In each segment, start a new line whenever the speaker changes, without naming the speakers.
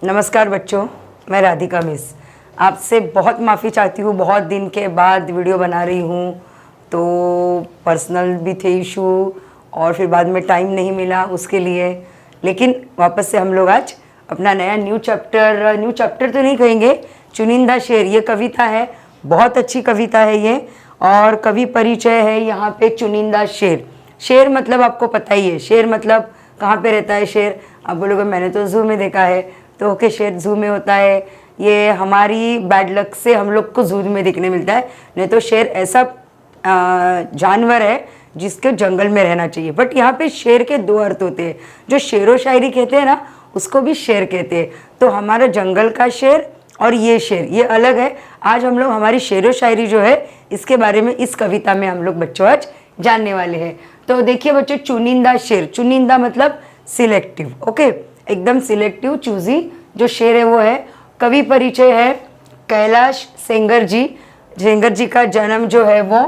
नमस्कार बच्चों, मैं राधिका मिस आपसे बहुत माफ़ी चाहती हूँ। बहुत दिन के बाद वीडियो बना रही हूँ, तो पर्सनल भी थे इशू और फिर बाद में टाइम नहीं मिला उसके लिए। लेकिन वापस से हम लोग आज अपना नया न्यू चैप्टर तो नहीं कहेंगे, चुनिंदा शेर, ये कविता है, बहुत अच्छी कविता है ये। और कवि परिचय है यहाँ पे चुनिंदा शेर। शेर मतलब आपको पता ही है, शेर मतलब कहाँ पे रहता है शेर। आप बोलोगे मैंने तो जू में देखा है, तो ओके शेर जू में होता है। ये हमारी बैड लक से हम लोग को जू में दिखने मिलता है, नहीं तो शेर ऐसा जानवर है जिसके जंगल में रहना चाहिए। बट यहाँ पे शेर के दो अर्थ होते हैं, जो शेरो शायरी कहते हैं ना, उसको भी शेर कहते हैं। तो हमारा जंगल का शेर और ये शेर, ये अलग है। आज हम लोग हमारी शेरो शायरी जो है इसके बारे में इस कविता में हम लोग बच्चों आज जानने वाले हैं। तो देखिए बच्चों, चुनिंदा शेर, चुनिंदा मतलब सिलेक्टिव, ओके, एकदम सिलेक्टिव चूजी जो शेर है वो है। कवि परिचय है कैलाश सेंगर जी। सेंगर जी का जन्म जो है वो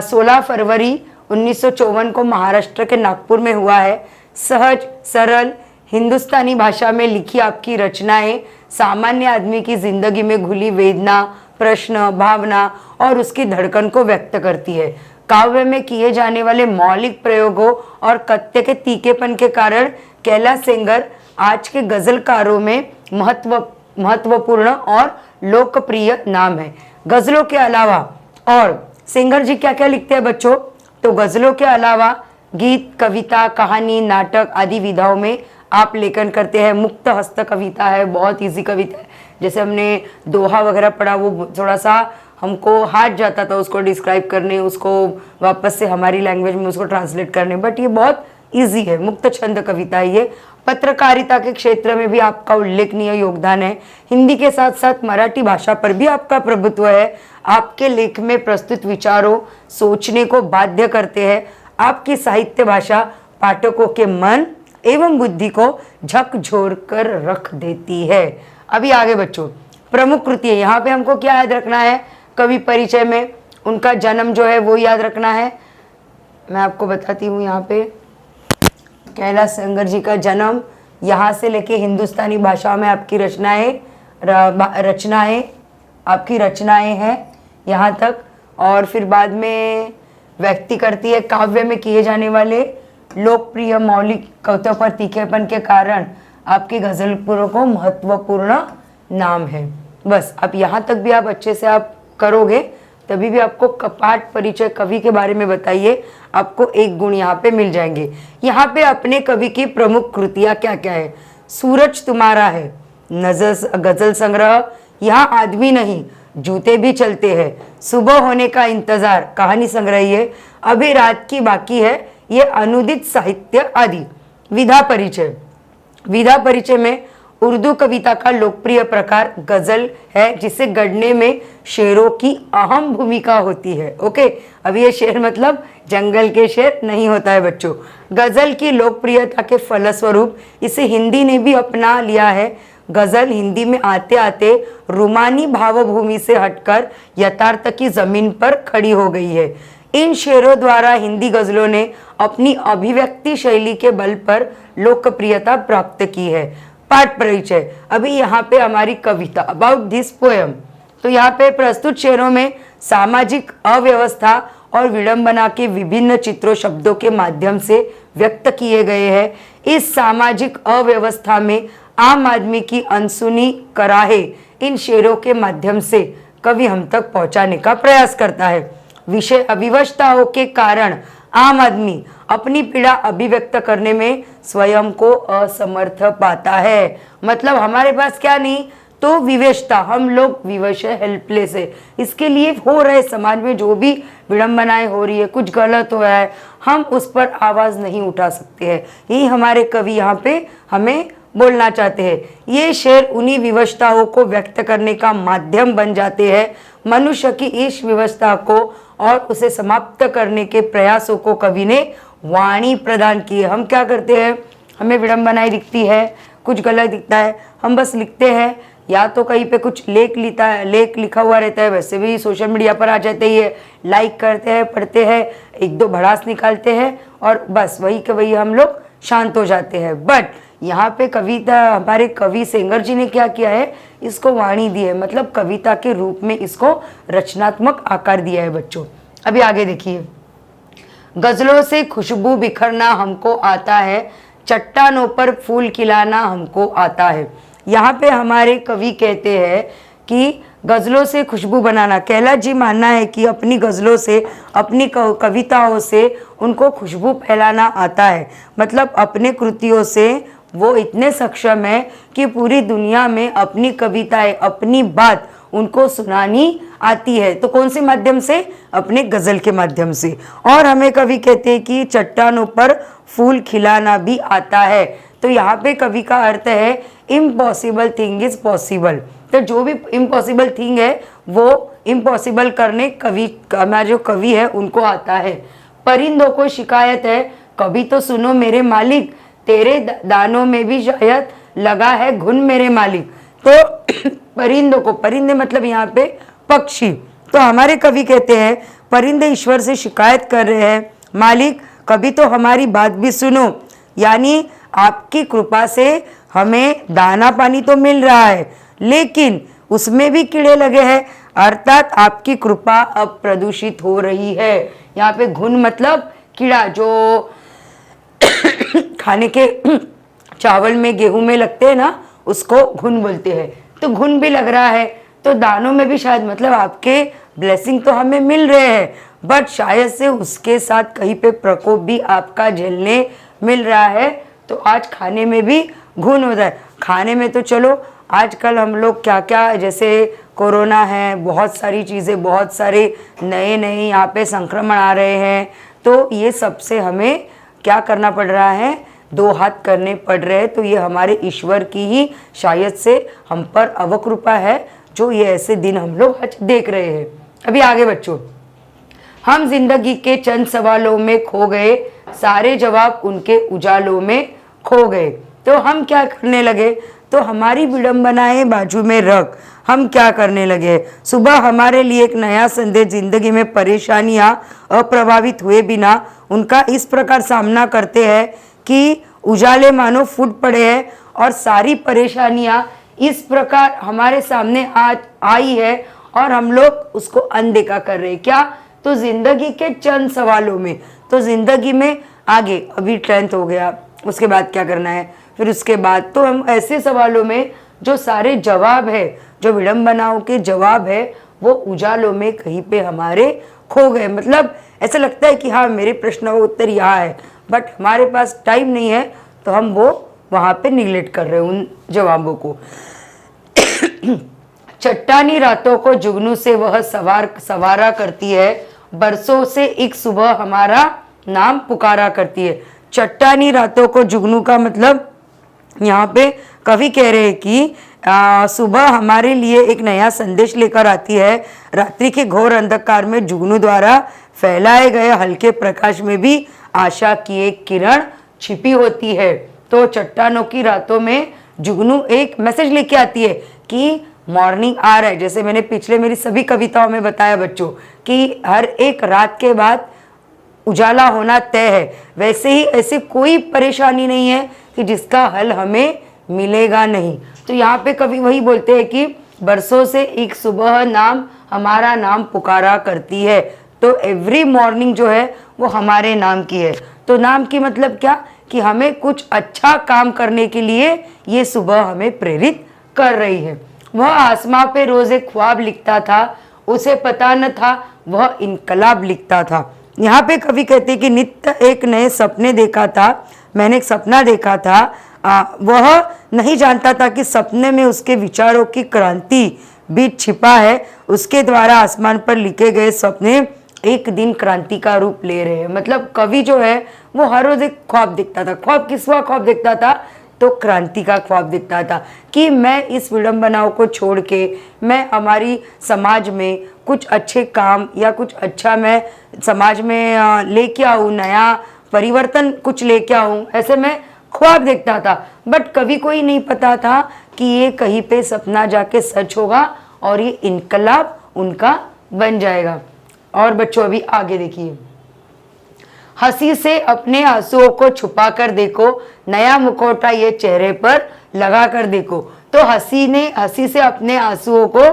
16 फरवरी 1954 को महाराष्ट्र के नागपुर में हुआ है। सहज सरल हिंदुस्तानी भाषा में लिखी आपकी रचनाएं सामान्य आदमी की जिंदगी में घुली वेदना, प्रश्न, भावना और उसकी धड़कन को व्यक्त करती है। काव्य में किए जाने वाले मौलिक प्रयोगों और कथ्य के तीखेपन के कारण कैलाश सेंगर आज के गजलकारों में महत्वपूर्ण और लोकप्रिय नाम है। गजलों के अलावा और सेंगर जी क्या क्या लिखते हैं बच्चों, तो गजलों के अलावा गीत, कविता, कहानी, नाटक आदि विधाओं में आप लेखन करते हैं। मुक्त हस्त कविता है, बहुत इजी कविता है। जैसे हमने दोहा वगैरह पढ़ा, वो थोड़ा सा हमको हार्ड जाता था उसको डिस्क्राइब करने, उसको वापस से हमारी लैंग्वेज में उसको ट्रांसलेट करने, बट ये बहुत इजी है। मुक्त छंद कविता है ये। पत्रकारिता के क्षेत्र में भी आपका उल्लेखनीय योगदान है। हिंदी के साथ साथ मराठी भाषा पर भी आपका प्रभुत्व है। आपके लेख में प्रस्तुत विचारों सोचने को बाध्य करते हैं। आपकी साहित्य भाषा पाठकों के मन एवं बुद्धि को झकझोर कर रख देती है। अभी आगे बच्चों, प्रमुख कृति है। यहाँ पे हमको क्या याद रखना है, कवि परिचय में उनका जन्म जो है वो याद रखना है। मैं आपको बताती हूँ, यहाँ पे कैलाश सेंगर जी का जन्म, यहाँ से लेके हिंदुस्तानी भाषा में आपकी रचनाएं हैं यहाँ तक। और फिर बाद में व्यक्ति करती है काव्य में किए जाने वाले लोकप्रिय मौलिक कविता पर तीखेपन के कारण आपकी गजलपुरों को महत्वपूर्ण नाम है। बस अब यहाँ तक भी आप अच्छे से आप करोगे तभी भी आपको कपाट परिचय कवि के बारे में बताइए, आपको एक गुण यहाँ पे मिल जाएंगे। यहाँ पे अपने कवि की प्रमुख कृतियाँ क्या क्या है। सूरज तुम्हारा है, गजल संग्रह, यहाँ आदमी नहीं जूते भी चलते हैं, सुबह होने का इंतजार, कहानी संग्रह ये, अभी रात की बाकी है, ये अनुदित साहित्य आदि। विधा परिचय में उर्दू कविता का लोकप्रिय प्रकार गजल है, जिसे गढ़ने में शेरों की अहम भूमिका होती है। ओके, अब ये शेर मतलब जंगल के शेर नहीं होता है बच्चों। गजल की लोकप्रियता के फलस्वरूप इसे हिंदी ने भी अपना लिया है। गजल हिंदी में आते आते रूमानी भावभूमि से हटकर यथार्थ की जमीन पर खड़ी हो गई है। इन शेरों द्वारा हिंदी गजलों ने अपनी अभिव्यक्ति शैली के बल पर लोकप्रियता प्राप्त की है। पाठ परिचय, अभी यहाँ पे हमारी कविता अबाउट दिस पोएम। तो यहाँ पे प्रस्तुत शेरों में सामाजिक अव्यवस्था और विडंबना के विभिन्न चित्रों शब्दों के माध्यम से व्यक्त किए गए हैं। इस सामाजिक अव्यवस्था में आम आदमी की अनसुनी कराहे इन शेरों के माध्यम से कवि हम तक पहुंचाने का प्रयास करता है। विषय अविवशताओं के कारण आम आदमी अपनी पीड़ा अभिव्यक्त करने में स्वयं को असमर्थ पाता है। मतलब हमारे पास क्या नहीं तो विवशता, हम लोग विवश है, हेल्पलेस है। इसके लिए हो रहे समाज में जो भी विडंबनाएं हो रही है, कुछ गलत हो रहा है, हम उस पर आवाज नहीं उठा सकते हैं। यही हमारे कवि यहाँ पे हमें बोलना चाहते हैं। ये शेर उन्हीं विवशताओं को व्यक्त करने का माध्यम बन जाते हैं। मनुष्य की इस विवशता को और उसे समाप्त करने के प्रयासों को कवि ने वाणी प्रदान की है। हम क्या करते हैं, हमें विडंबनाएं दिखती है, कुछ गलत दिखता है, हम बस लिखते हैं, या तो कहीं पे कुछ लेख लिखा हुआ रहता है, वैसे भी सोशल मीडिया पर आ जाते ही है, लाइक करते हैं, पढ़ते हैं, एक दो भड़ास निकालते हैं और बस वही के वही हम लोग शांत हो जाते हैं। बट यहाँ पे कविता हमारे कवि सेंगर जी ने क्या किया है, इसको वाणी दी है, मतलब कविता के रूप में इसको रचनात्मक आकार दिया है बच्चों। अभी आगे देखिए, गजलों से खुशबू बिखरना हमको आता है, चट्टानों पर फूल खिलाना हमको आता है। यहाँ पे हमारे कवि कहते हैं कि गज़लों से खुशबू बनाना, कैलाश जी मानना है कि अपनी गज़लों से, अपनी कविताओं से उनको खुशबू फैलाना आता है, मतलब अपने कृतियों से वो इतने सक्षम है कि पूरी दुनिया में अपनी कविताएं, अपनी बात उनको सुनानी आती है। तो कौन से माध्यम से? अपने गज़ल के माध्यम से। और हमें कवि कहते हैं कि चट्टानों पर फूल खिलाना भी आता है। तो यहाँ पे कवि का अर्थ है इम्पॉसिबल थिंग इज पॉसिबल। तो जो भी इम्पॉसिबल थिंग है वो इम्पॉसिबल करने हमारा जो कवि है उनको आता है। परिंदों को शिकायत है, कभी तो सुनो मेरे मालिक, तेरे दानों में भी शायद लगा है घुन मेरे मालिक। तो परिंदों को, परिंदे मतलब यहाँ पे पक्षी, तो हमारे कवि कहते हैं परिंदे ईश्वर से शिकायत कर रहे हैं, मालिक कभी तो हमारी बात भी सुनो, यानी आपकी कृपा से हमें दाना पानी तो मिल रहा है लेकिन उसमें भी कीड़े लगे हैं, अर्थात आपकी कृपा अब प्रदूषित हो रही है। यहाँ पे घुन मतलब कीड़ा, जो खाने के चावल में, गेहूं में लगते हैं ना, उसको घुन बोलते हैं। तो घुन भी लग रहा है, तो दानों में भी शायद, मतलब आपके ब्लेसिंग तो हमें मिल रहे हैं बट शायद से उसके साथ कहीं पे प्रकोप भी आपका झेलने मिल रहा है। तो आज खाने में भी घुन होता है। खाने में तो चलो आजकल हम लोग क्या क्या, जैसे कोरोना है, बहुत सारी चीज़ें, बहुत सारे नए नए यहाँ पे संक्रमण आ रहे हैं, तो ये सबसे हमें क्या करना पड़ रहा है, दो हाथ करने पड़ रहे हैं। तो ये हमारे ईश्वर की ही शायद से हम पर अवकृपा है जो ये ऐसे दिन हम लोग आज देख रहे हैं। अभी आगे बच्चों, हम जिंदगी के चंद सवालों में खो गए, सारे जवाब उनके उजालों में खो गए। तो हम क्या करने लगे, तो हमारी विडंबनाएं बाजू में रख हम क्या करने लगे, सुबह हमारे लिए एक नया संदेश, जिंदगी में परेशानियां अप्रभावित हुए बिना उनका इस प्रकार सामना करते हैं कि उजाले मानो फूट पड़े हैं और सारी परेशानियां इस प्रकार हमारे सामने आई है और हम लोग उसको अनदेखा कर रहे हैं। क्या? तो जिंदगी के चंद सवालों में, तो जिंदगी में आगे अभी 10th हो गया, उसके बाद क्या करना है, फिर उसके बाद, तो हम ऐसे सवालों में जो सारे जवाब है, जो विडंबनाओं के जवाब है, वो उजालों में कहीं पे हमारे खो गए। मतलब ऐसा लगता है कि हाँ मेरे प्रश्न का उत्तर यहाँ है बट हमारे पास टाइम नहीं है, तो हम वो वहाँ पे निगलेक्ट कर रहे हैं उन जवाबों को। चट्टानी रातों को जुगनू से वह सवारा करती है, बरसों से एक सुबह हमारा नाम पुकारा करती है। चट्टानी रातों को जुगनू का मतलब यहाँ पे कवि कह रहे हैं कि सुबह हमारे लिए एक नया संदेश लेकर आती है, रात्रि के घोर अंधकार में जुगनू द्वारा फैलाए गए हल्के प्रकाश में भी आशा की एक किरण छिपी होती है। तो चट्टानों की रातों में जुगनू एक मैसेज लेके आती है कि मॉर्निंग आ रहा है। जैसे मैंने पिछले मेरी सभी कविताओं में बताया बच्चों कि हर एक रात के बाद उजाला होना तय है, वैसे ही ऐसे कोई परेशानी नहीं है कि जिसका हल हमें मिलेगा नहीं। तो यहाँ पे कवि वही बोलते हैं कि बरसों से एक सुबह नाम हमारा नाम पुकारा करती है। तो एवरी मॉर्निंग जो है वो हमारे नाम की है। तो नाम की मतलब क्या, कि हमें कुछ अच्छा काम करने के लिए ये सुबह हमें प्रेरित कर रही है। वह आसमां पे रोज एक ख्वाब लिखता था, उसे पता न था वह इनकलाब लिखता था। यहाँ पे कवि कहते हैं कि नित्य एक नए सपने देखा था, मैंने एक सपना देखा था, वह नहीं जानता था कि सपने में उसके विचारों की क्रांति बीच छिपा है, उसके द्वारा आसमान पर लिखे गए सपने एक दिन क्रांति का रूप ले रहे हैं। मतलब कवि जो है वो हर रोज एक ख्वाब दिखता था। ख्वाब किसका ख्वाब दिखता था, तो क्रांति का ख्वाब दिखता था कि मैं इस विडंबनाओं को छोड़ के मैं हमारी समाज में कुछ अच्छे काम या कुछ अच्छा मैं समाज में लेके आऊँ, नया परिवर्तन कुछ लेके आऊँ, ऐसे मैं ख्वाब देखता था। बट कभी कोई नहीं पता था कि ये कहीं पे सपना जाके सच होगा और ये इनकलाब उनका बन जाएगा। और बच्चों अभी आगे देखिए, हंसी से अपने आंसुओं को छुपा कर देखो, नया मुखौटा ये चेहरे पर लगा कर देखो। तो हंसी से अपने आंसुओं को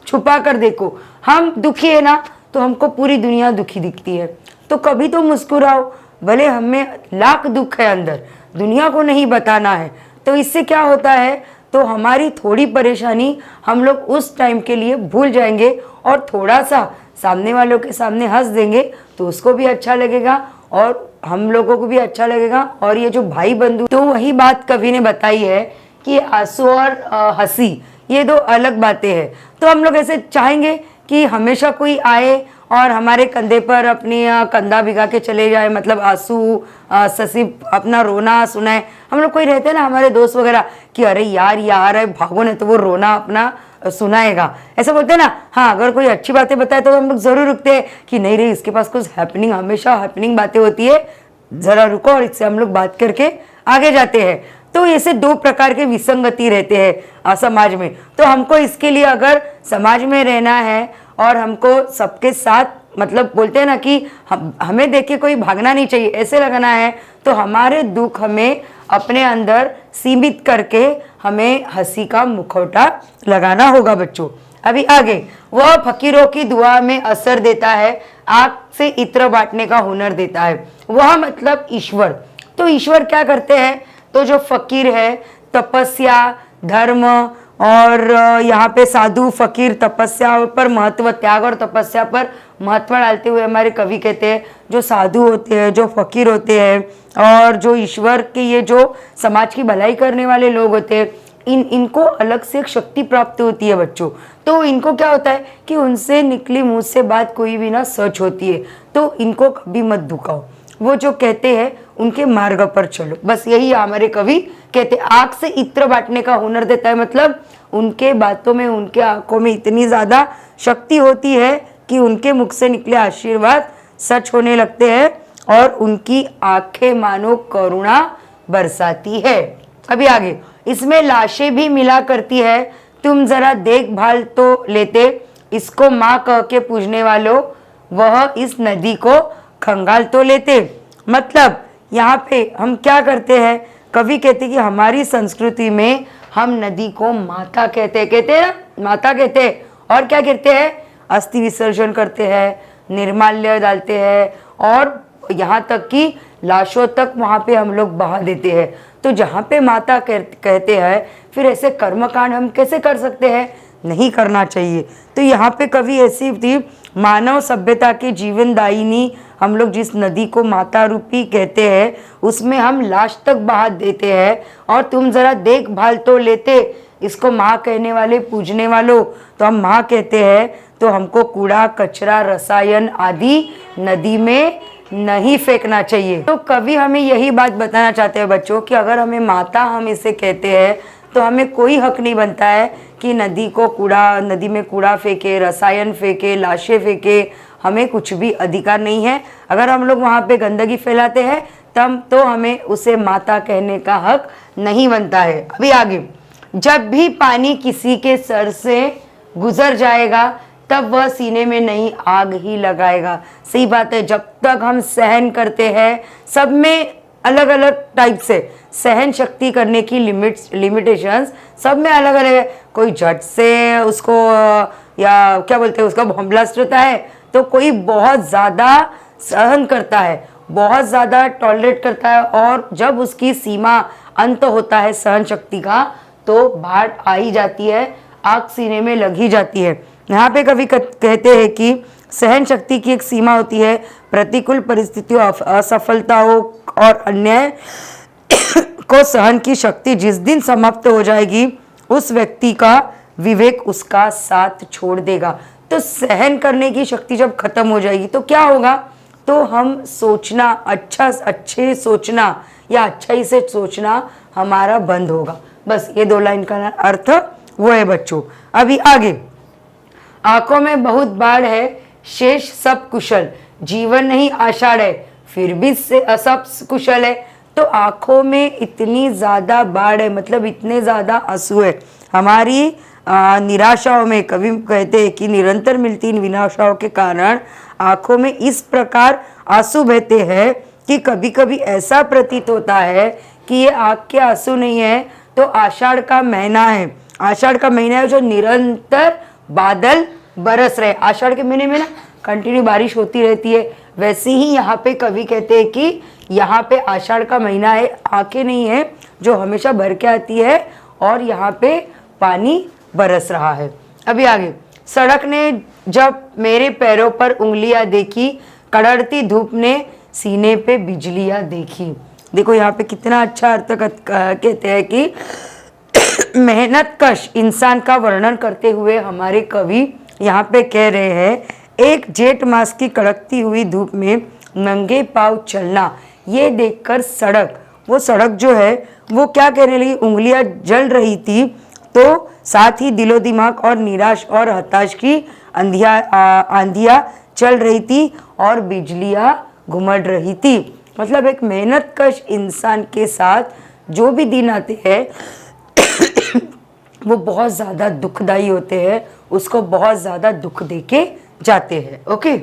छुपा कर देखो। हम दुखी है ना, तो हमको पूरी दुनिया दुखी दिखती है, तो कभी तो मुस्कुराओ। भले हमें लाख दुख है अंदर, दुनिया को नहीं बताना है। तो इससे क्या होता है, तो हमारी थोड़ी परेशानी हम लोग उस टाइम के लिए भूल जाएंगे और थोड़ा सा सामने वालों के सामने हंस देंगे, तो उसको भी अच्छा लगेगा और हम लोगों को भी अच्छा लगेगा। और ये जो भाई बंधु, तो वही बात कवि ने बताई है कि आंसू और हंसी ये दो अलग बातें हैं। तो हम लोग ऐसे चाहेंगे कि हमेशा कोई आए और हमारे कंधे पर अपनी कंधा भिगा के चले जाए, मतलब आंसू ससी अपना रोना सुनाए। हम लोग कोई रहते हैं ना हमारे दोस्त वगैरह कि अरे यार ये आ रहा है भागो, नहीं तो वो रोना अपना सुनाएगा, ऐसा बोलते हैं ना। हाँ, अगर कोई अच्छी बातें बताए तो हम लोग जरूर रुकते हैं कि नहीं रे इसके पास कुछ हैपनिंग, हमेशा हैपनिंग बातें होती है, जरा रुको और इससे हम लोग बात करके आगे जाते हैं। तो ऐसे दो प्रकार के विसंगति रहते हैं समाज में। तो हमको इसके लिए अगर समाज में रहना है और हमको सबके साथ, मतलब बोलते हैं ना कि हमें देख के कोई भागना नहीं चाहिए, ऐसे लगना है, तो हमारे दुख हमें अपने अंदर सीमित करके हमें हंसी का मुखौटा लगाना होगा बच्चों। अभी आगे, वह फकीरों की दुआ में असर देता है, आग से इत्र बांटने का हुनर देता है। वह मतलब ईश्वर। तो ईश्वर क्या करते हैं, तो जो फकीर है, तपस्या, धर्म और यहाँ पे साधु फकीर तपस्या पर महत्व, त्याग और तपस्या पर महत्व डालते हुए हमारे कवि कहते हैं जो साधु होते हैं, जो फकीर होते हैं और जो ईश्वर के ये जो समाज की भलाई करने वाले लोग होते हैं, इनको अलग से एक शक्ति प्राप्त होती है बच्चों। तो इनको क्या होता है कि उनसे निकली मुंह से बात कोई भी ना सच होती है, तो इनको कभी मत दुखाओ, वो जो कहते हैं उनके मार्ग पर चलो। बस यही हमारे कवि कहते, आग से इत्र बांटने का हुनर देता है, मतलब उनके बातों में, उनके आंखों में इतनी ज्यादा शक्ति होती है कि उनके मुख से निकले आशीर्वाद सच होने लगते हैं और उनकी आंखें मानो करुणा बरसाती है। अभी आगे, इसमें लाशें भी मिला करती है, तुम जरा देखभाल तो लेते, इसको माँ कह के पूजने वालों, वह इस नदी को खंगाल तो लेते। मतलब यहाँ पे हम क्या करते हैं, कवि कहते कि हमारी संस्कृति में हम नदी को माता कहते हैं ना, माता कहते हैं। और क्या कहते हैं, अस्थि विसर्जन करते हैं, निर्माल्य डालते हैं और यहाँ तक कि लाशों तक वहाँ पे हम लोग बहा देते हैं। तो जहाँ पे माता कहते हैं, फिर ऐसे कर्मकांड हम कैसे कर सकते हैं, नहीं करना चाहिए। तो यहाँ पे कवि ऐसी थी, मानव सभ्यता के जीवनदायिनी हम लोग जिस नदी को माता रूपी कहते हैं, उसमें हम लाश तक बहा देते हैं। और तुम जरा देखभाल तो लेते, इसको माँ कहने वाले, पूजने वालों, तो हम माँ कहते हैं, तो हमको कूड़ा कचरा रसायन आदि नदी में नहीं फेंकना चाहिए। तो कवि हमें यही बात बताना चाहते हैं बच्चों कि अगर हमें माता हम इसे कहते हैं, तो हमें कोई हक नहीं बनता है कि नदी में कूड़ा फेंके, रसायन फेंके, लाशें फेंके, हमें कुछ भी अधिकार नहीं है। अगर हम लोग वहाँ पे गंदगी फैलाते हैं तब तो हमें उसे माता कहने का हक नहीं बनता है। अभी आगे, जब भी पानी किसी के सर से गुजर जाएगा तब वह सीने में नई आग ही लगाएगा। सही बात है, जब तक हम सहन करते हैं, सब में अलग अलग टाइप से सहन शक्ति करने की लिमिटेशंस सब में अलग अलग है। कोई झट से उसको या क्या बोलते हैं उसका बॉम्ब ब्लास्ट होता है, तो कोई बहुत ज़्यादा सहन करता है, बहुत ज़्यादा टॉलरेट करता है, और जब उसकी सीमा अंत होता है सहन शक्ति का, तो बाढ़ आ ही जाती है, आग सीने में लग ही जाती है। यहाँ पे कवि कहते हैं कि सहन शक्ति की एक सीमा होती है, प्रतिकूल परिस्थितियों, असफलताओं और अन्याय को सहन की शक्ति जिस दिन समाप्त हो जाएगी, उस व्यक्ति का विवेक उसका साथ छोड़ देगा। तो सहन करने की शक्ति जब खत्म हो जाएगी तो क्या होगा, तो हम सोचना, अच्छे सोचना या अच्छाई से सोचना हमारा बंद होगा। बस ये 2 लाइन का अर्थ वो है बच्चों। अभी आगे, आंखों में बहुत बाढ़ है, शेष सब कुशल, जीवन नहीं आषाढ़ है, फिर भी सब कुशल है। तो आंखों में इतनी ज़्यादा बाढ़ है, मतलब इतने ज़्यादा आंसू है हमारी निराशाओं में। कवि कहते हैं कि निरंतर मिलती इन विनाशाओं के कारण आंखों में इस प्रकार आंसू बहते हैं कि कभी कभी ऐसा प्रतीत होता है कि ये आग के आंसू नहीं है, तो आषाढ़ का महीना है। आषाढ़ का महीना है जो निरंतर बादल बरस रहे। आषाढ़ के महीने में ना कंटिन्यू बारिश होती रहती है। वैसे ही यहाँ पे कवि कहते हैं कि यहाँ पे आषाढ़ का महीना है, आंखें नहीं है जो हमेशा भर के आती है, और यहाँ पे पानी बरस रहा है। अभी आगे, सड़क ने जब मेरे पैरों पर उंगलियां देखी, कड़कती धूप ने सीने पे बिजलियां देखी। देखो यहाँ पे कितना अच्छा अर्थ कहते हैं कि मेहनत कश इंसान का वर्णन करते हुए हमारे कवि यहाँ पे कह रहे हैं, एक जेठ मास की कड़कती हुई धूप में नंगे पांव चलना, ये देखकर वो सड़क जो है वो क्या कहने लगी, उंगलियां जल रही थी, तो साथ ही दिलो दिमाग और निराश और हताश की आंधियां चल रही थी और बिजलियां घुमड़ रही थी। मतलब एक मेहनत कश इंसान के साथ जो भी दिन आते हैं वो बहुत ज़्यादा दुखदाई होते हैं, उसको बहुत ज़्यादा दुख देके जाते हैं। ओके,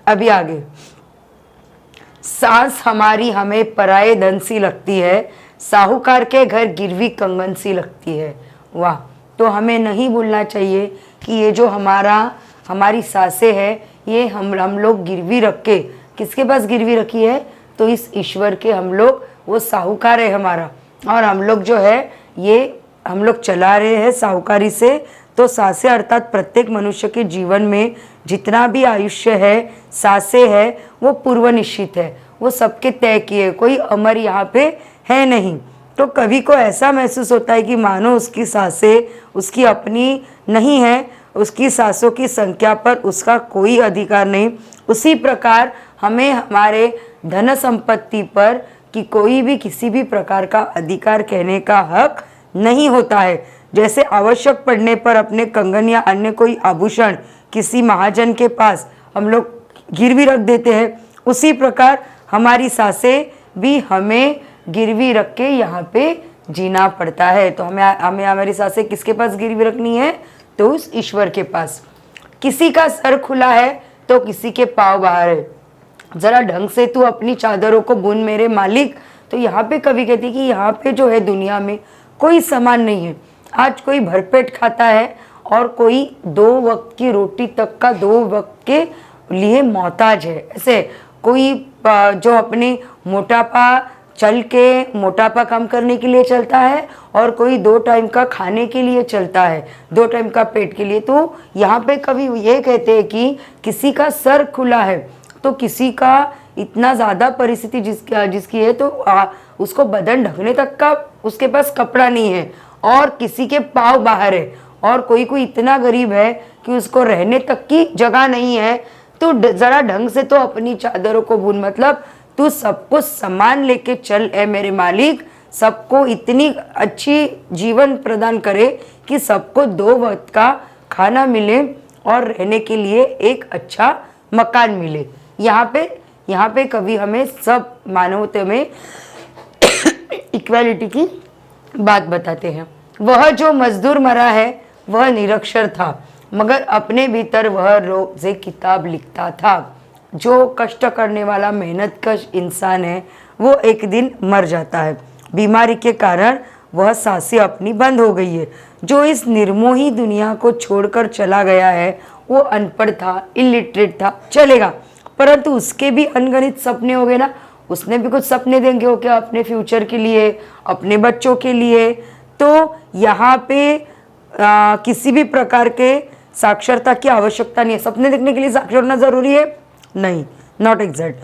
अभी आगे, सांस हमारी हमें पराये धन सी लगती है, साहूकार के घर गिरवी कंगन सी लगती है। वाह, तो हमें नहीं भूलना चाहिए कि ये जो हमारी सांसें है, ये हम लोग गिरवी रख के, किसके पास गिरवी रखी है, तो इस ईश्वर के हम लोग, वो साहूकार है हमारा, और हम लोग जो है ये हम लोग चला रहे हैं साहूकारी से। तो सांसें अर्थात प्रत्येक मनुष्य के जीवन में जितना भी आयुष्य है, सांसें है, वो पूर्व निश्चित है, वो सबके तय किए, कोई अमर यहाँ पे है नहीं। तो कवि को ऐसा महसूस होता है कि मानो उसकी सांसें उसकी अपनी नहीं है, उसकी सांसों की संख्या पर उसका कोई अधिकार नहीं। उसी प्रकार हमें हमारे धन संपत्ति पर कि कोई भी किसी भी प्रकार का अधिकार कहने का हक नहीं होता है। जैसे आवश्यक पड़ने पर अपने कंगन या अन्य कोई आभूषण किसी महाजन के पास हम लोग गिरवी रख देते हैं, उसी प्रकार हमारी सांसें भी हमें गिरवी रख के यहाँ पे जीना पड़ता है। तो हमें हमारी सांसें किसके पास गिरवी रखनी है, तो उस ईश्वर के पास। किसी का सर खुला है तो किसी के पाँव बाहर है, जरा ढंग से तू अपनी चादरों को बुन मेरे मालिक। तो यहाँ पे कवि कहती कि यहाँ पे जो है दुनिया में कोई समान नहीं है। आज कोई भरपेट खाता है और कोई 2 वक्त की रोटी तक का 2 वक्त के लिए मोहताज है। ऐसे कोई जो अपने मोटापा कम करने के लिए चलता है, और कोई 2 टाइम का खाने के लिए चलता है, 2 टाइम का पेट के लिए। तो यहाँ पे कवि ये कहते हैं कि किसी का सर खुला है तो किसी का इतना ज़्यादा परिस्थिति जिसकी है तो उसको बदन ढकने तक का उसके पास कपड़ा नहीं है, और किसी के पाँव बाहर है, और कोई इतना गरीब है कि उसको रहने तक की जगह नहीं है। तो ज़रा ढंग से तो अपनी चादरों को बुन, मतलब तू सबको समान लेके चल है मेरे मालिक, सबको इतनी अच्छी जीवन प्रदान करे कि सबको 2 वक्त का खाना मिले और रहने के लिए एक अच्छा मकान मिले। यहाँ पे कवि हमें सब मानवता में इक्वालिटी की बात बताते हैं। वह जो मजदूर मरा है वह निरक्षर था, मगर अपने भीतर वह रोज़े किताब लिखता था। जो कष्ट करने वाला मेहनतकश इंसान है वो एक दिन मर जाता है। बीमारी के कारण वह सांसें अपनी बंद हो गई है। जो इस निर्मोही दुनिया को छोड़कर चला गया है वो अनपढ़ था, इलिटरेट था, चलेगा, परंतु उसके भी अनगणित सपने हो गए ना। उसने भी कुछ सपने देंगे हो क्या अपने फ्यूचर के लिए, अपने बच्चों के लिए। तो यहाँ पे किसी भी प्रकार के साक्षरता की आवश्यकता नहीं है। सपने देखने के लिए साक्षर होना जरूरी है? नहीं, नॉट एग्जैक्ट।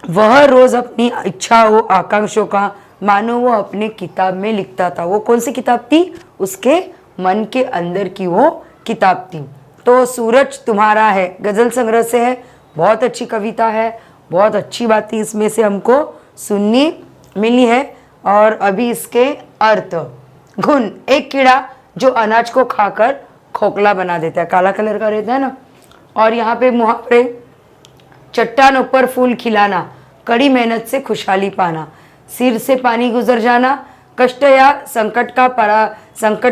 वह रोज अपनी इच्छाओं आकांक्षों का मानो वो अपने किताब में लिखता था। वो कौन सी किताब थी? उसके मन के अंदर की वो किताब थी। तो सूरज तुम्हारा है गजल संग्रह से है, बहुत अच्छी कविता है, बहुत अच्छी बातें इसमें से हमको सुननी मिली है। और अभी इसके अर्थ। घुन, एक कीड़ा जो अनाज को खाकर खोखला बना देता है, काला कलर का रहता है ना। और यहाँ पे मुहावरे, चट्टानों पर फूल खिलाना, कड़ी मेहनत से खुशहाली पाना, सिर से पानी गुजर जाना, कष्ट या संकट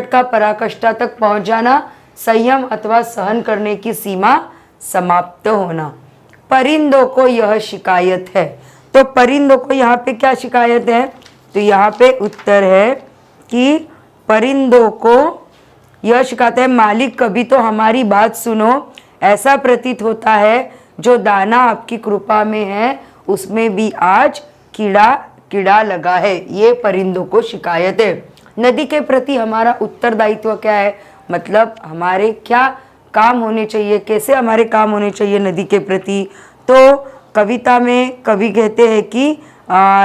का पराकाष्ठा तक पहुँच जाना, संयम अथवा सहन करने की सीमा समाप्त होना। परिंदों को यह शिकायत है। तो परिंदों को यहाँ पे क्या शिकायत है? तो यहाँ पे उत्तर है कि परिंदों को यह शिकायत है, मालिक कभी तो हमारी बात सुनो, ऐसा प्रतीत होता है जो दाना आपकी कृपा में है उसमें भी आज कीड़ा कीड़ा लगा है। ये परिंदों को शिकायत है। नदी के प्रति हमारा उत्तरदायित्व क्या है? मतलब हमारे क्या काम होने चाहिए, कैसे हमारे काम होने चाहिए नदी के प्रति। तो कविता में कवि कहते हैं कि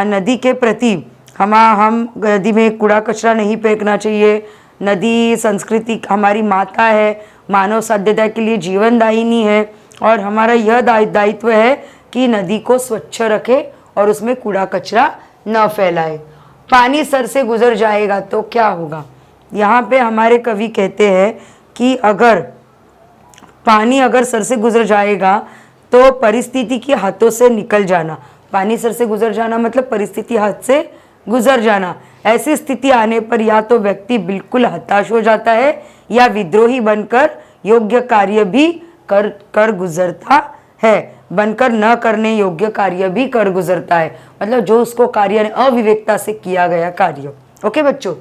नदी के प्रति हम नदी में कूड़ा कचरा नहीं फेंकना चाहिए। नदी संस्कृति हमारी माता है, मानव सभ्यता के लिए जीवनदायिनी है और हमारा यह दायित्व है कि नदी को स्वच्छ रखे और उसमें कूड़ा कचरा न फैलाए। पानी सर से गुजर जाएगा तो क्या होगा? यहाँ पे हमारे कवि कहते हैं कि अगर पानी अगर सर से गुजर जाएगा तो परिस्थिति के हाथों से निकल जाना। पानी सर से गुजर जाना मतलब परिस्थिति हाथ से गुजर जाना। ऐसी स्थिति आने पर या तो व्यक्ति बिल्कुल हताश हो जाता है या विद्रोही बनकर योग्य कार्य भी कर गुजरता है, बनकर न करने योग्य कार्य भी कर गुजरता है। मतलब जो उसको कार्य ने अविवेकता से किया गया कार्य। ओके बच्चों,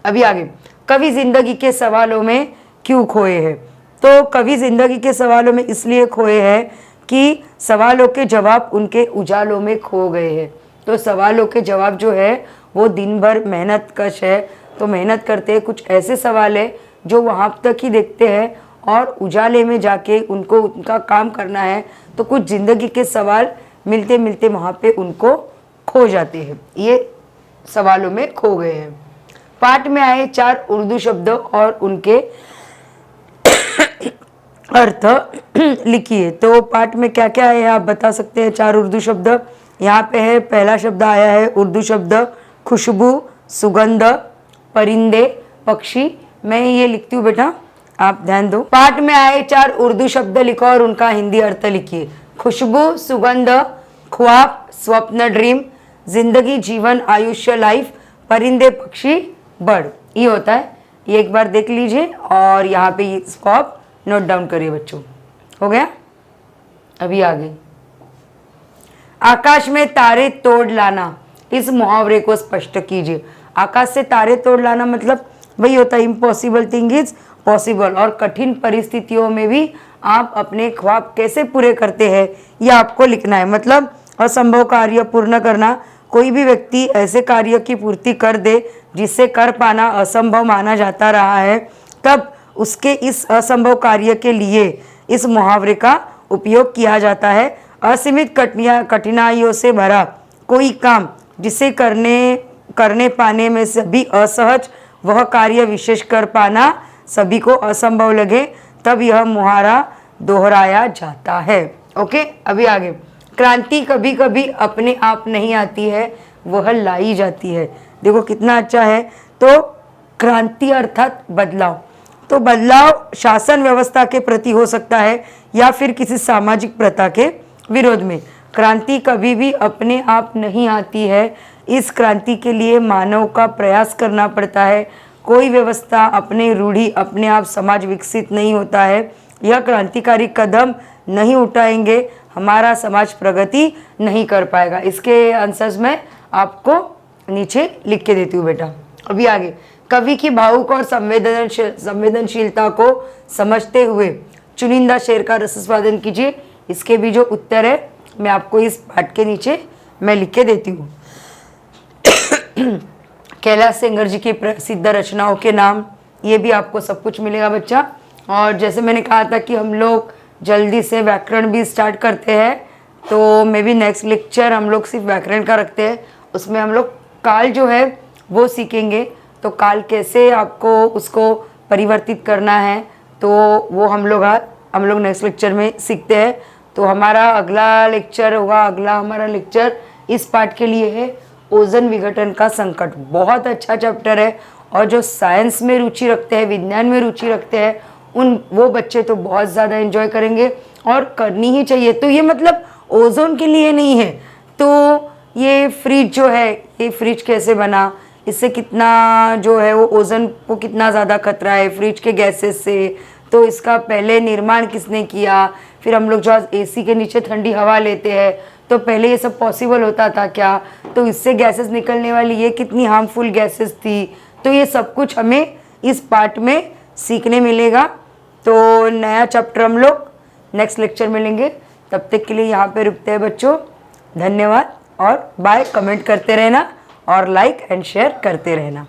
अभी आगे। कवि जिंदगी के सवालों में क्यों खोए हैं? तो कवि जिंदगी के सवालों में इसलिए खोए हैं कि सवालों के जवाब उनके उजालों में खो गए हैं। तो सवालों के जवाब जो है वो दिन भर मेहनत कश है, तो मेहनत करते हैं, कुछ ऐसे सवाल है जो वहाँ तक ही देखते हैं और उजाले में जाके उनको उनका काम करना है, तो कुछ ज़िंदगी के सवाल मिलते मिलते वहाँ पे उनको खो जाते हैं। ये सवालों में खो गए हैं। पाठ में आए 4 उर्दू शब्द और उनके अर्थ लिखिए। तो पाठ में क्या क्या है आप बता सकते हैं? 4 उर्दू शब्द यहाँ पे है। पहला शब्द आया है उर्दू शब्द खुशबू, सुगंध, परिंदे, पक्षी। मैं ये लिखती हूँ बेटा, आप ध्यान दो। पाठ में आए 4 उर्दू शब्द लिखो और उनका हिंदी अर्थ लिखिए। खुशबू, सुगंध, ख्वाब, स्वप्न, ड्रीम, जिंदगी, जीवन, आयुष्य, लाइफ, परिंदे, पक्षी, बर्ड। ये होता है। ये एक बार देख लीजिए और यहाँ पे इसको आप नोट डाउन करिए बच्चों। हो गया? अभी आगे। आकाश में तारे तोड़ लाना, इस मुहावरे को स्पष्ट कीजिए। आकाश से तारे तोड़ लाना मतलब वही होता है इम्पॉसिबल थिंग इज पॉसिबल। और कठिन परिस्थितियों में भी आप अपने ख्वाब कैसे पूरे करते हैं ये आपको लिखना है। मतलब असंभव कार्य पूर्ण करना। कोई भी व्यक्ति ऐसे कार्य की पूर्ति कर दे जिससे कर पाना असंभव माना जाता रहा है, तब उसके इस असंभव कार्य के लिए इस मुहावरे का उपयोग किया जाता है। असीमित कठिनाइयों से भरा कोई काम जिसे करने पाने में सभी असहज, वह कार्य विशेष कर पाना सभी को असंभव लगे, तब यह मुहावरा दोहराया जाता है। ओके, अभी आगे। क्रांति कभी कभी अपने आप नहीं आती है, वह लाई जाती है। देखो कितना अच्छा है। तो क्रांति अर्थात बदलाव। तो बदलाव शासन व्यवस्था के प्रति हो सकता है या फिर किसी सामाजिक प्रथा के विरोध में। क्रांति कभी भी अपने आप नहीं आती है, इस क्रांति के लिए मानव का प्रयास करना पड़ता है। कोई व्यवस्था अपने रूढ़ी अपने आप समाज विकसित नहीं होता है। यह क्रांतिकारी कदम नहीं उठाएंगे, हमारा समाज प्रगति नहीं कर पाएगा। इसके आंसर्स में आपको नीचे लिख के देती हूँ बेटा। अभी आगे। कवि की भावुक और संवेदनशीलता को समझते हुए चुनिंदा शेर का रसास्वादन कीजिए। इसके भी जो उत्तर है मैं आपको इस पाठ के नीचे मैं लिख के देती हूँ। कैलाश सेंगर जी की प्रसिद्ध रचनाओं के नाम, ये भी आपको सब कुछ मिलेगा बच्चा। और जैसे मैंने कहा था कि हम लोग जल्दी से व्याकरण भी स्टार्ट करते हैं, तो मे बी नेक्स्ट लेक्चर हम लोग सिर्फ व्याकरण का रखते हैं। उसमें हम लोग काल जो है वो सीखेंगे। तो काल कैसे आपको उसको परिवर्तित करना है, तो वो हम लोग नेक्स्ट लेक्चर में सीखते हैं। तो हमारा अगला लेक्चर होगा, अगला हमारा लेक्चर इस पार्ट के लिए है ओजोन विघटन का संकट। बहुत अच्छा चैप्टर है और जो साइंस में रुचि रखते हैं, विज्ञान में रुचि रखते हैं, वो बच्चे तो बहुत ज़्यादा एंजॉय करेंगे और करनी ही चाहिए। तो ये मतलब ओजोन के लिए नहीं है। तो ये फ्रिज जो है, ये फ्रिज कैसे बना, इससे कितना जो है वो ओजोन को कितना ज़्यादा खतरा है फ्रिज के गैसेस से, तो इसका पहले निर्माण किसने किया, फिर हम लोग जो आज एसी के नीचे ठंडी हवा लेते हैं, तो पहले ये सब पॉसिबल होता था क्या? तो इससे गैसेस निकलने वाली ये कितनी हार्मफुल गैसेस थी। तो ये सब कुछ हमें इस पार्ट में सीखने मिलेगा। तो नया चैप्टर हम लोग नेक्स्ट लेक्चर में लेंगे। तब तक के लिए यहाँ पे रुकते हैं बच्चों। धन्यवाद और बाय। कमेंट करते रहना और लाइक एंड शेयर करते रहना।